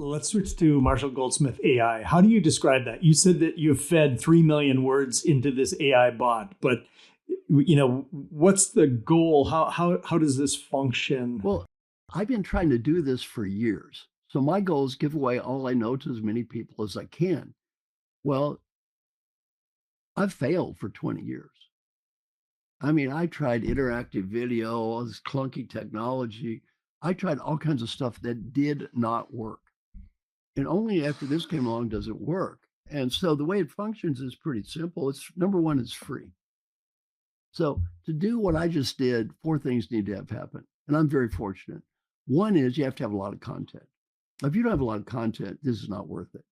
Let's switch to Marshall Goldsmith AI. How do you describe that? You said that you've fed 3 million words into this AI bot, but what's the goal? How does this function? Well, I've been trying to do this for years. So my goal is give away all I know to as many people as I can. Well, I've failed for 20 years. I mean, I tried interactive video, all this clunky technology. I tried all kinds of stuff that did not work. And only after this came along does it work. And so the way it functions is pretty simple. It's number one, it's free. So to do what I just did, 4 things need to have happen. And I'm very fortunate. One is you have to have a lot of content. If you don't have a lot of content, this is not worth it.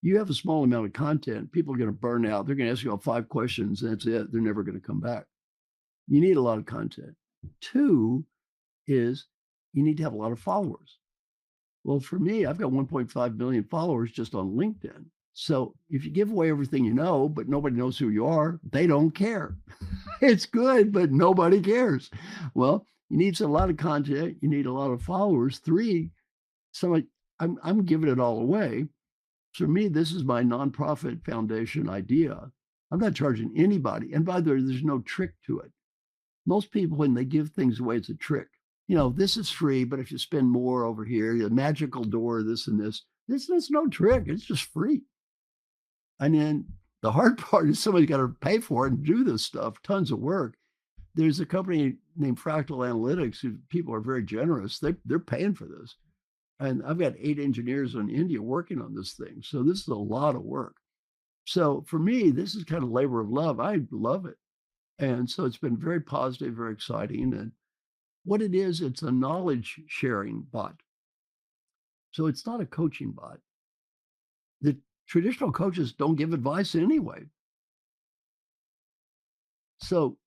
You have a small amount of content, people are going to burn out. They're going to ask you all 5 questions, and that's it. They're never going to come back. You need a lot of content. 2 is you need to have a lot of followers. Well, for me, I've got 1.5 million followers just on LinkedIn. So if you give away everything you know, but nobody knows who you are, they don't care. It's good, but nobody cares. Well, you need a lot of content. You need a lot of followers. 3, I'm giving it all away. For me, this is my nonprofit foundation idea. I'm not charging anybody. And by the way, there's no trick to it. Most people, when they give things away, it's a trick. This is free, but if you spend more over here, a magical door, this and this, there's no trick. It's just free. And then the hard part is somebody's got to pay for it and do this stuff, tons of work. There's a company named Fractal Analytics who people are very generous. They're paying for this. And I've got 8 engineers in India working on this thing. So this is a lot of work. So for me, this is kind of labor of love. I love it. And so it's been very positive, very exciting. And what it is, it's a knowledge sharing bot. So it's not a coaching bot. The traditional coaches don't give advice anyway. So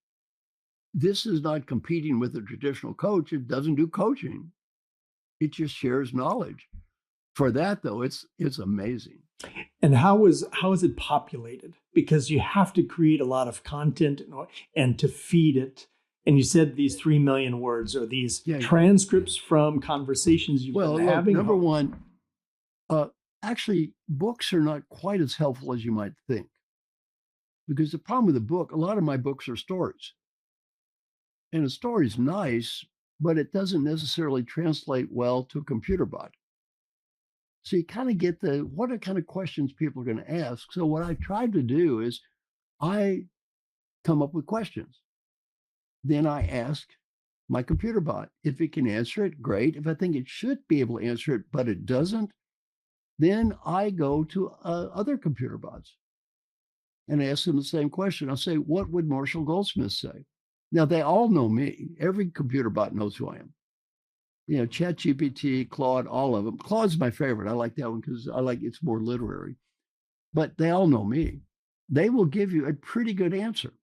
this is not competing with a traditional coach. It doesn't do coaching. It just shares knowledge. For that, though, it's amazing. And how is it populated? Because you have to create a lot of content and to feed it. And you said these 3 million words are these transcripts from conversations you've been having? Number one, actually, books are not quite as helpful as you might think. Because the problem with a book, a lot of my books are stories. And a story is nice, but it doesn't necessarily translate well to a computer bot. So you kind of get what are kind of questions people are going to ask. So what I tried to do is I come up with questions. Then I ask my computer bot. If it can answer it, great. If I think it should be able to answer it, but it doesn't, then I go to other computer bots and ask them the same question. I'll say, what would Marshall Goldsmith say? Now, they all know me. Every computer bot knows who I am. ChatGPT, Claude, all of them. Claude's my favorite. I like that one because it's more literary. But they all know me. They will give you a pretty good answer.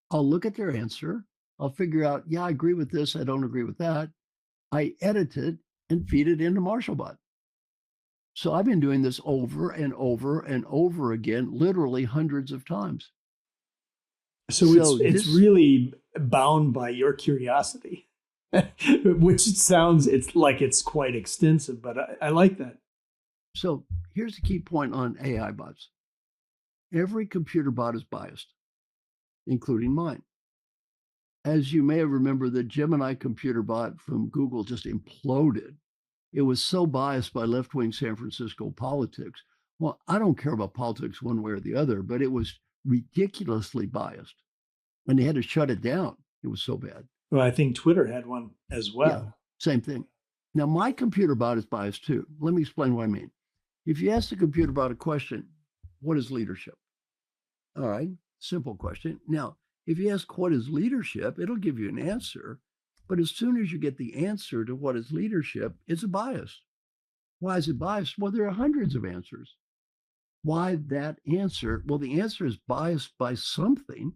I'll look at their answer. I'll figure out, I agree with this. I don't agree with that. I edit it and feed it into MarshallBot. So I've been doing this over and over and over again, literally hundreds of times. So it's really bound by your curiosity, which it's quite extensive, but I like that. So here's the key point on AI bots. Every computer bot is biased, including mine. As you may have remembered, the Gemini computer bot from Google just imploded. It was so biased by left-wing San Francisco politics. Well, I don't care about politics one way or the other, but it was ridiculously biased. And they had to shut it down. It was so bad. Well, I think Twitter had one as well. Yeah, same thing. Now, my computer bot is biased too. Let me explain what I mean. If you ask the computer bot a question, what is leadership? All right, simple question. Now, if you ask what is leadership, it'll give you an answer. But as soon as you get the answer to what is leadership, it's a bias. Why is it biased? Well, there are hundreds of answers. Why that answer? Well, the answer is biased by something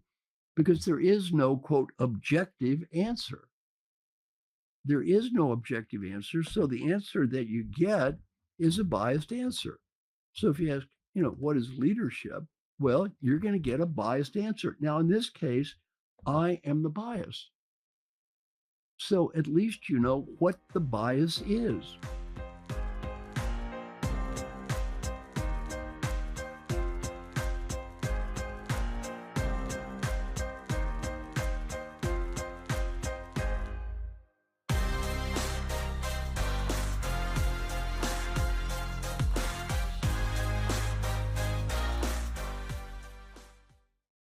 because there is no, quote, objective answer. There is no objective answer. So the answer that you get is a biased answer. So if you ask, what is leadership? Well, you're going to get a biased answer. Now, in this case, I am the bias. So at least you know what the bias is.